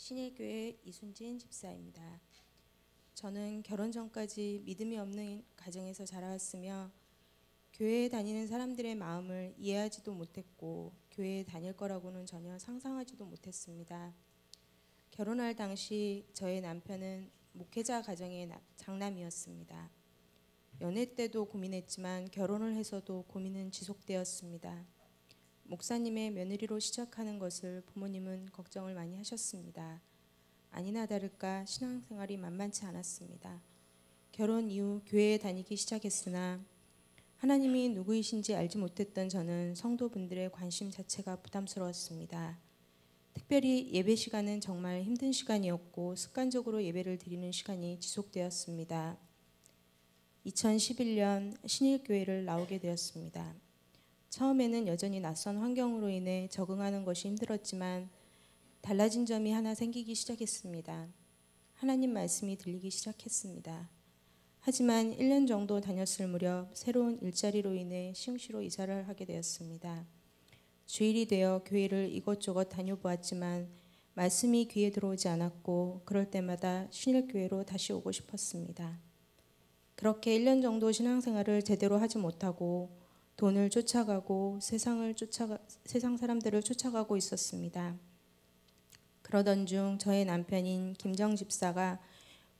신일교회 이순진 집사입니다. 저는 결혼 전까지 믿음이 없는 가정에서 자라왔으며 교회에 다니는 사람들의 마음을 이해하지도 못했고 교회에 다닐 거라고는 전혀 상상하지도 못했습니다. 결혼할 당시 저의 남편은 목회자 가정의 장남이었습니다. 연애 때도 고민했지만 결혼을 해서도 고민은 지속되었습니다. 목사님의 며느리로 시작하는 것을 부모님은 걱정을 많이 하셨습니다. 아니나 다를까 신앙생활이 만만치 않았습니다. 결혼 이후 교회에 다니기 시작했으나 하나님이 누구이신지 알지 못했던 저는 성도분들의 관심 자체가 부담스러웠습니다. 특별히 예배 시간은 정말 힘든 시간이었고 습관적으로 예배를 드리는 시간이 지속되었습니다. 2011년 신일교회를 나오게 되었습니다. 처음에는 여전히 낯선 환경으로 인해 적응하는 것이 힘들었지만 달라진 점이 하나 생기기 시작했습니다. 하나님 말씀이 들리기 시작했습니다. 하지만 1년 정도 다녔을 무렵 새로운 일자리로 인해 시흥시로 이사를 하게 되었습니다. 주일이 되어 교회를 이것저것 다녀보았지만 말씀이 귀에 들어오지 않았고 그럴 때마다 신일교회로 다시 오고 싶었습니다. 그렇게 1년 정도 신앙생활을 제대로 하지 못하고 돈을 쫓아가고 세상 사람들을 쫓아가고 있었습니다. 그러던 중 저의 남편인 김정 집사가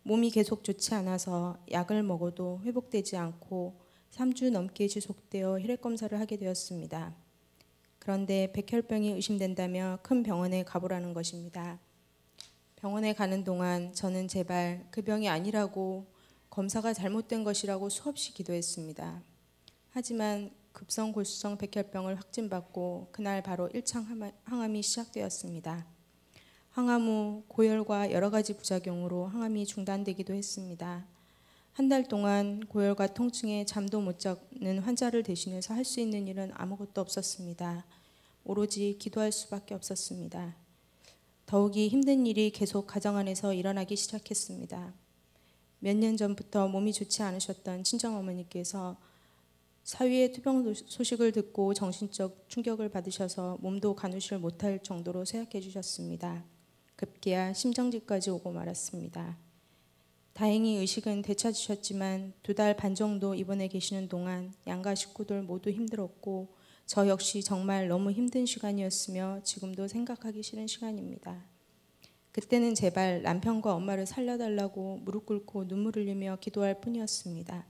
몸이 계속 좋지 않아서 약을 먹어도 회복되지 않고 3주 넘게 지속되어 혈액 검사를 하게 되었습니다. 그런데 백혈병이 의심된다며 큰 병원에 가보라는 것입니다. 병원에 가는 동안 저는 제발 그 병이 아니라고 검사가 잘못된 것이라고 수없이 기도했습니다. 하지만 급성 골수성 백혈병을 확진받고 그날 바로 1차 항암이 시작되었습니다. 항암 후 고열과 여러 가지 부작용으로 항암이 중단되기도 했습니다. 한 달 동안 고열과 통증에 잠도 못 자는 환자를 대신해서 할 수 있는 일은 아무것도 없었습니다. 오로지 기도할 수밖에 없었습니다. 더욱이 힘든 일이 계속 가정 안에서 일어나기 시작했습니다. 몇 년 전부터 몸이 좋지 않으셨던 친정어머니께서 사위의 투병 소식을 듣고 정신적 충격을 받으셔서 몸도 가누질 못할 정도로 쇠약해 주셨습니다. 급기야 심정지까지 오고 말았습니다. 다행히 의식은 되찾으셨지만 2달 반 정도 입원해 계시는 동안 양가 식구들 모두 힘들었고 저 역시 정말 너무 힘든 시간이었으며 지금도 생각하기 싫은 시간입니다. 그때는 제발 남편과 엄마를 살려달라고 무릎 꿇고 눈물 흘리며 기도할 뿐이었습니다.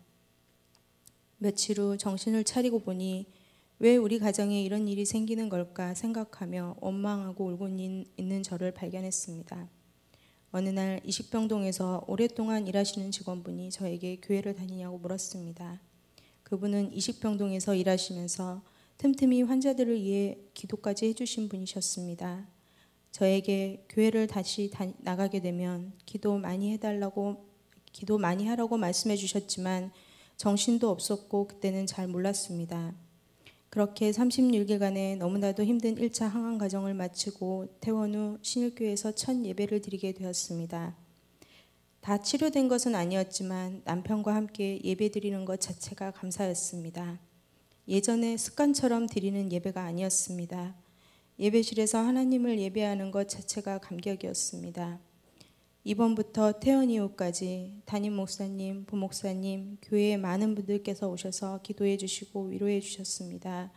며칠 후 정신을 차리고 보니 왜 우리 가정에 이런 일이 생기는 걸까 생각하며 원망하고 울고 있는 저를 발견했습니다. 어느 날 이식병동에서 오랫동안 일하시는 직원분이 저에게 교회를 다니냐고 물었습니다. 그분은 이식병동에서 일하시면서 틈틈이 환자들을 위해 기도까지 해주신 분이셨습니다. 저에게 교회를 다시 나가게 되면 기도 많이 하라고 말씀해 주셨지만 정신도 없었고 그때는 잘 몰랐습니다. 그렇게 36일간의 너무나도 힘든 1차 항암 과정을 마치고 퇴원 후 신일교회에서 첫 예배를 드리게 되었습니다. 다 치료된 것은 아니었지만 남편과 함께 예배 드리는 것 자체가 감사였습니다. 예전에 습관처럼 드리는 예배가 아니었습니다. 예배실에서 하나님을 예배하는 것 자체가 감격이었습니다. 이번부터 퇴원 이후까지 담임 목사님, 부목사님, 교회의 많은 분들께서 오셔서 기도해 주시고 위로해 주셨습니다.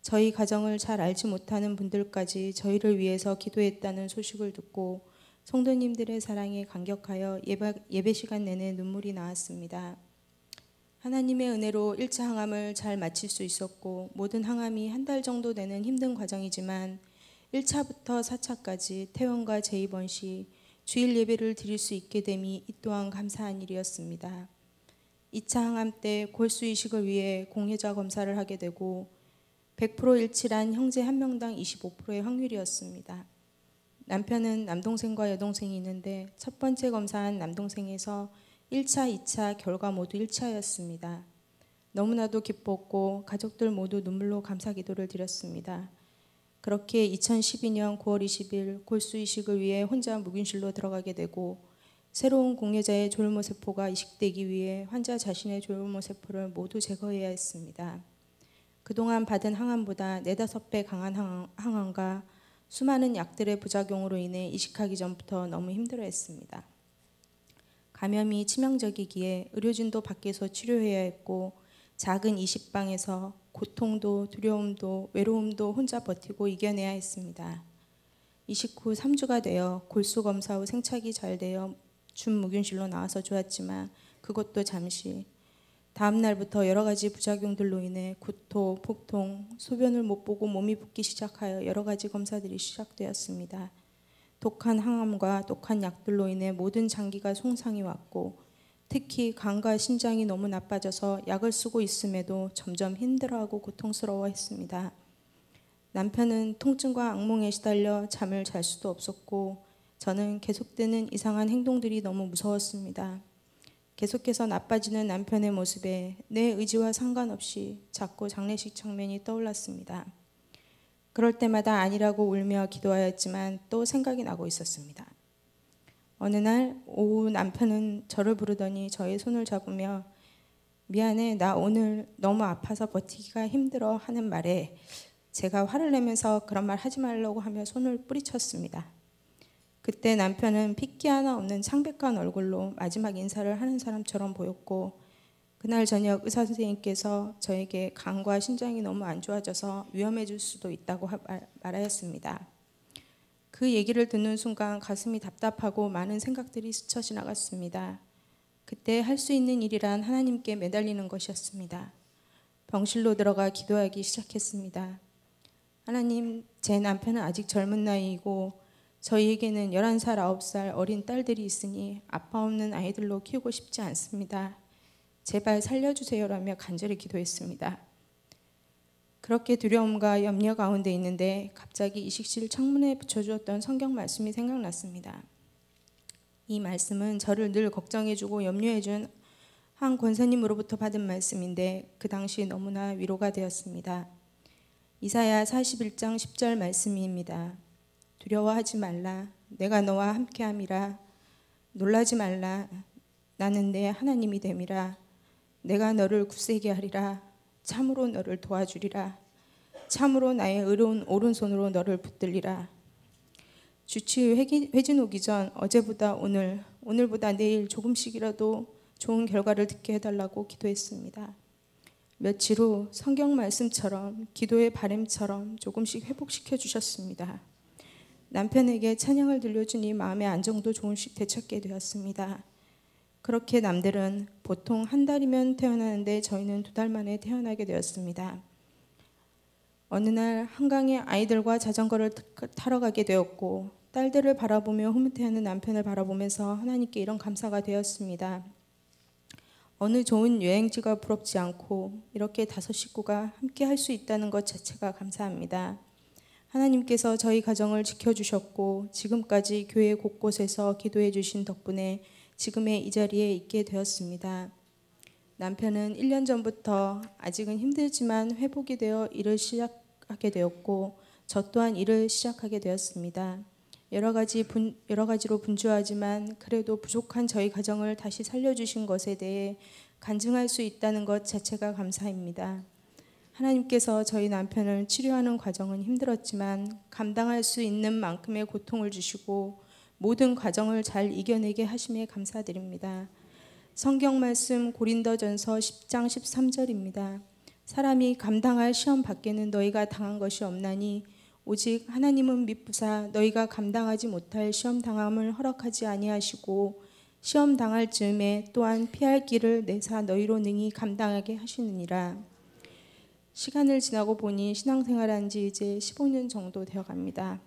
저희 가정을 잘 알지 못하는 분들까지 저희를 위해서 기도했다는 소식을 듣고 성도님들의 사랑에 감격하여 예배 시간 내내 눈물이 나왔습니다. 하나님의 은혜로 1차 항암을 잘 마칠 수 있었고 모든 항암이 한 달 정도 되는 힘든 과정이지만 1차부터 4차까지 퇴원과 재입원 시 주일 예배를 드릴 수 있게 됨이 이 또한 감사한 일이었습니다. 2차 항암 때 골수 이식을 위해 공여자 검사를 하게 되고 100% 일치란 형제 한 명당 25%의 확률이었습니다. 남편은 남동생과 여동생이 있는데 첫 번째 검사한 남동생에서 1차, 2차 결과 모두 1차였습니다. 너무나도 기뻤고 가족들 모두 눈물로 감사 기도를 드렸습니다. 그렇게 2012년 9월 20일 골수 이식을 위해 혼자 묵인실로 들어가게 되고 새로운 공여자의 조혈모세포가 이식되기 위해 환자 자신의 조혈모세포를 모두 제거해야 했습니다. 그동안 받은 항암보다 4-5배 강한 항암과 수많은 약들의 부작용으로 인해 이식하기 전부터 너무 힘들어했습니다. 감염이 치명적이기에 의료진도 밖에서 치료해야 했고 작은 이식방에서 고통도 두려움도 외로움도 혼자 버티고 이겨내야 했습니다. 이식 후 3주가 되어 골수 검사 후 생착이 잘 되어 준무균실로 나와서 좋았지만 그것도 잠시. 다음 날부터 여러 가지 부작용들로 인해 구토, 복통, 소변을 못 보고 몸이 붓기 시작하여 여러 가지 검사들이 시작되었습니다. 독한 항암과 독한 약들로 인해 모든 장기가 손상이 왔고 특히 간과 신장이 너무 나빠져서 약을 쓰고 있음에도 점점 힘들어하고 고통스러워했습니다. 남편은 통증과 악몽에 시달려 잠을 잘 수도 없었고 저는 계속되는 이상한 행동들이 너무 무서웠습니다. 계속해서 나빠지는 남편의 모습에 내 의지와 상관없이 자꾸 장례식 장면이 떠올랐습니다. 그럴 때마다 아니라고 울며 기도하였지만 또 생각이 나고 있었습니다. 어느 날 오후 남편은 저를 부르더니 저의 손을 잡으며 미안해, 나 오늘 너무 아파서 버티기가 힘들어 하는 말에 제가 화를 내면서 그런 말 하지 말라고 하며 손을 뿌리쳤습니다. 그때 남편은 핏기 하나 없는 창백한 얼굴로 마지막 인사를 하는 사람처럼 보였고 그날 저녁 의사 선생님께서 저에게 간과 신장이 너무 안 좋아져서 위험해질 수도 있다고 말하였습니다. 그 얘기를 듣는 순간 가슴이 답답하고 많은 생각들이 스쳐 지나갔습니다. 그때 할 수 있는 일이란 하나님께 매달리는 것이었습니다. 병실로 들어가 기도하기 시작했습니다. 하나님, 제 남편은 아직 젊은 나이이고 저희에게는 11살, 9살 어린 딸들이 있으니 아빠 없는 아이들로 키우고 싶지 않습니다. 제발 살려주세요라며 간절히 기도했습니다. 그렇게 두려움과 염려 가운데 있는데 갑자기 이식실 창문에 붙여주었던 성경 말씀이 생각났습니다. 이 말씀은 저를 늘 걱정해주고 염려해준 한 권사님으로부터 받은 말씀인데 그 당시 너무나 위로가 되었습니다. 이사야 41장 10절 말씀입니다. 두려워하지 말라. 내가 너와 함께함이라. 놀라지 말라. 나는 내 하나님이 됨이라. 내가 너를 굳세게 하리라. 참으로 너를 도와주리라. 참으로 나의 의로운 오른손으로 너를 붙들리라. 주치 회진 오기 전 어제보다 오늘, 오늘보다 내일 조금씩이라도 좋은 결과를 듣게 해달라고 기도했습니다. 며칠 후 성경 말씀처럼 기도의 바램처럼 조금씩 회복시켜 주셨습니다. 남편에게 찬양을 들려주니 마음의 안정도 조금씩 되찾게 되었습니다. 그렇게 남들은 보통 한 달이면 태어나는데 저희는 2달 만에 태어나게 되었습니다. 어느 날 한강에 아이들과 자전거를 타러 가게 되었고 딸들을 바라보며 흐뭇해하는 남편을 바라보면서 하나님께 이런 감사가 되었습니다. 어느 좋은 여행지가 부럽지 않고 이렇게 5 식구가 함께 할 수 있다는 것 자체가 감사합니다. 하나님께서 저희 가정을 지켜주셨고 지금까지 교회 곳곳에서 기도해 주신 덕분에 지금의 이 자리에 있게 되었습니다. 남편은 1년 전부터 아직은 힘들지만 회복이 되어 일을 시작하게 되었고 저 또한 일을 시작하게 되었습니다. 여러 가지로 분주하지만 그래도 부족한 저희 가정을 다시 살려주신 것에 대해 간증할 수 있다는 것 자체가 감사입니다. 하나님께서 저희 남편을 치료하는 과정은 힘들었지만 감당할 수 있는 만큼의 고통을 주시고 모든 과정을 잘 이겨내게 하심에 감사드립니다. 성경 말씀 고린도전서 10장 13절입니다. 사람이 감당할 시험 밖에는 너희가 당한 것이 없나니 오직 하나님은 미쁘사 너희가 감당하지 못할 시험 당함을 허락하지 아니하시고 시험 당할 즈음에 또한 피할 길을 내사 너희로 능히 감당하게 하시느니라. 시간을 지나고 보니 신앙생활한 지 이제 15년 정도 되어 갑니다.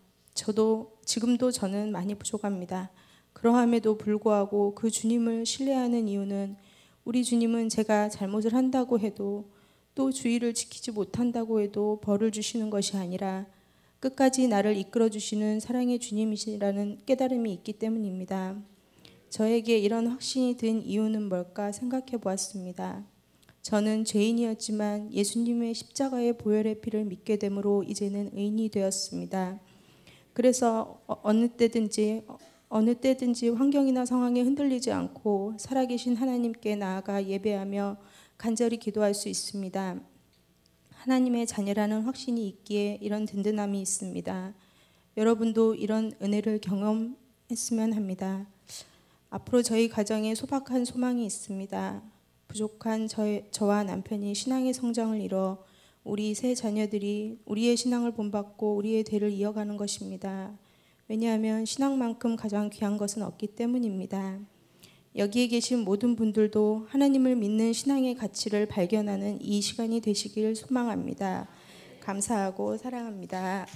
지금도 저는 많이 부족합니다. 그러함에도 불구하고 그 주님을 신뢰하는 이유는 우리 주님은 제가 잘못을 한다고 해도 또 주의를 지키지 못한다고 해도 벌을 주시는 것이 아니라 끝까지 나를 이끌어 주시는 사랑의 주님이시라는 깨달음이 있기 때문입니다. 저에게 이런 확신이 든 이유는 뭘까 생각해 보았습니다. 저는 죄인이었지만 예수님의 십자가의 보혈의 피를 믿게 됨으로 이제는 의인이 되었습니다. 그래서 어느 때든지 환경이나 상황에 흔들리지 않고 살아계신 하나님께 나아가 예배하며 간절히 기도할 수 있습니다. 하나님의 자녀라는 확신이 있기에 이런 든든함이 있습니다. 여러분도 이런 은혜를 경험했으면 합니다. 앞으로 저희 가정에 소박한 소망이 있습니다. 부족한 저와 남편이 신앙의 성장을 이뤄 우리 세 자녀들이 우리의 신앙을 본받고 우리의 대를 이어가는 것입니다. 왜냐하면 신앙만큼 가장 귀한 것은 없기 때문입니다. 여기에 계신 모든 분들도 하나님을 믿는 신앙의 가치를 발견하는 이 시간이 되시길 소망합니다. 감사하고 사랑합니다.